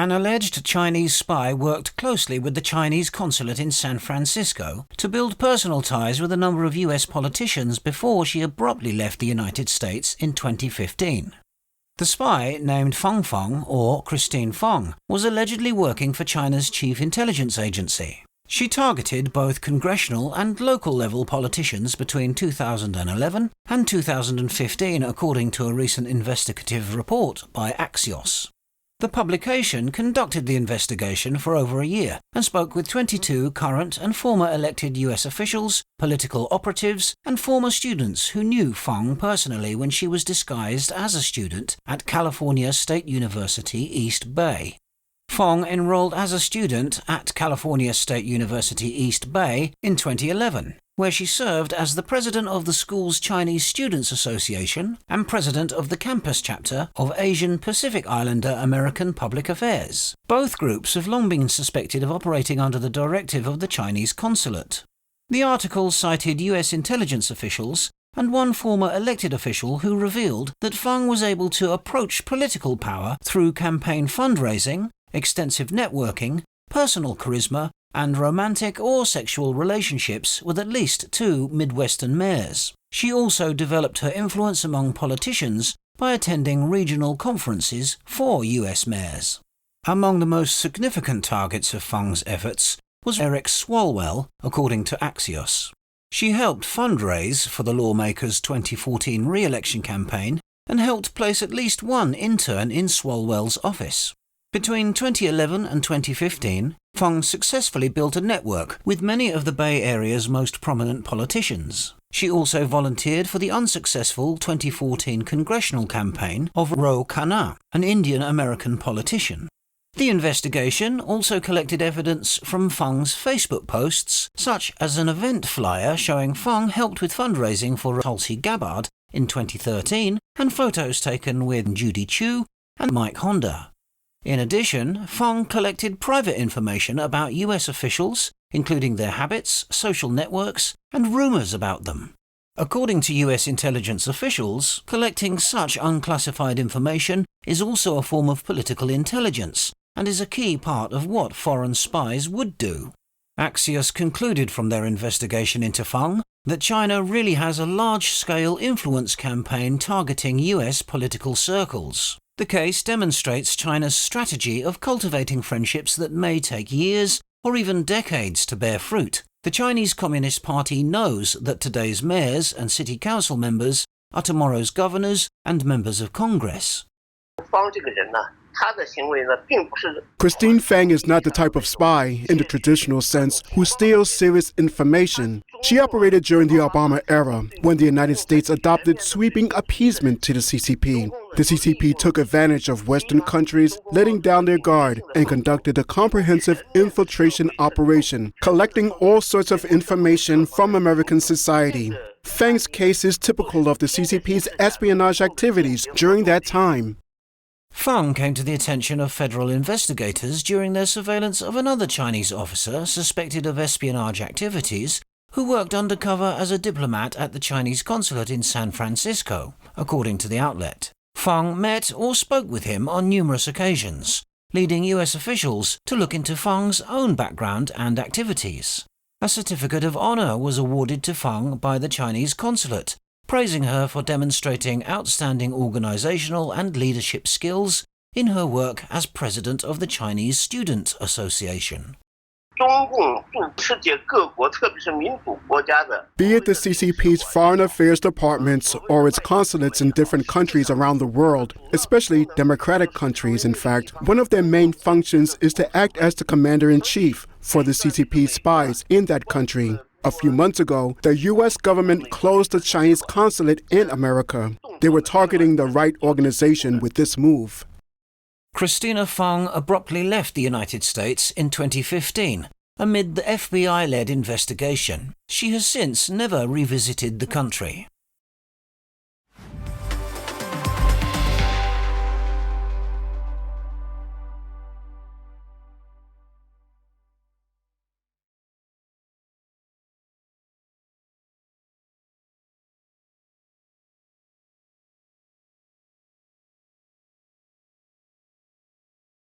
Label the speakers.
Speaker 1: An alleged Chinese spy worked closely with the Chinese Consulate in San Francisco to build personal ties with a number of US politicians before she abruptly left the United States in 2015. The spy, named Feng Feng, or Christine Feng, was allegedly working for China's chief intelligence agency. She targeted both congressional and local-level politicians between 2011 and 2015, according to a recent investigative report by Axios. The publication conducted the investigation for over a year and spoke with 22 current and former elected US officials, political operatives, and former students who knew Feng personally when she was disguised as a student at California State University, East Bay. Feng enrolled as a student at California State University, East Bay in 2011, where she served as the president of the school's Chinese Students Association and president of the campus chapter of Asian Pacific Islander American Public Affairs. Both groups have long been suspected of operating under the directive of the Chinese Consulate. The article cited US intelligence officials and one former elected official who revealed that Feng was able to approach political power through campaign fundraising, extensive networking, personal charisma, and romantic or sexual relationships with at least 2 Midwestern mayors. She also developed her influence among politicians by attending regional conferences for US mayors. Among the most significant targets of Feng's efforts was Eric Swalwell, according to Axios. She helped fundraise for the lawmaker's 2014 re-election campaign and helped place at least one intern in Swalwell's office. Between 2011 and 2015, Feng successfully built a network with many of the Bay Area's most prominent politicians. She also volunteered for the unsuccessful 2014 congressional campaign of Ro Khanna, an Indian-American politician. The investigation also collected evidence from Feng's Facebook posts, such as an event flyer showing Feng helped with fundraising for Tulsi Gabbard in 2013 and photos taken with Judy Chu and Mike Honda. In addition, Feng collected private information about US officials, including their habits, social networks, and rumors about them. According to US intelligence officials, collecting such unclassified information is also a form of political intelligence and is a key part of what foreign spies would do. Axios concluded from their investigation into Feng that China really has a large-scale influence campaign targeting US political circles. The case demonstrates China's strategy of cultivating friendships that may take years or even decades to bear fruit. The Chinese Communist Party knows that today's mayors and city council members are tomorrow's governors and members of Congress.
Speaker 2: Christine Feng is not the type of spy, in the traditional sense, who steals serious information. She operated during the Obama era, when the United States adopted sweeping appeasement to the CCP. The CCP took advantage of Western countries letting down their guard and conducted a comprehensive infiltration operation, collecting all sorts of information from American society. Feng's case is typical of the CCP's espionage activities during that time.
Speaker 1: Feng came to the attention of federal investigators during their surveillance of another Chinese officer suspected of espionage activities who worked undercover as a diplomat at the Chinese Consulate in San Francisco, according to the outlet. Feng met or spoke with him on numerous occasions, leading US officials to look into Feng's own background and activities. A certificate of honor was awarded to Feng by the Chinese Consulate, praising her for demonstrating outstanding organizational and leadership skills in her work as president of the Chinese Student Association.
Speaker 2: Be it the CCP's foreign affairs departments or its consulates in different countries around the world, especially democratic countries, in fact, one of their main functions is to act as the commander-in-chief for the CCP spies in that country. A few months ago, the U.S. government closed the Chinese Consulate in America. They were targeting the right organization with this move.
Speaker 1: Christina Feng abruptly left the United States in 2015 amid the FBI-led investigation. She has since never revisited the country.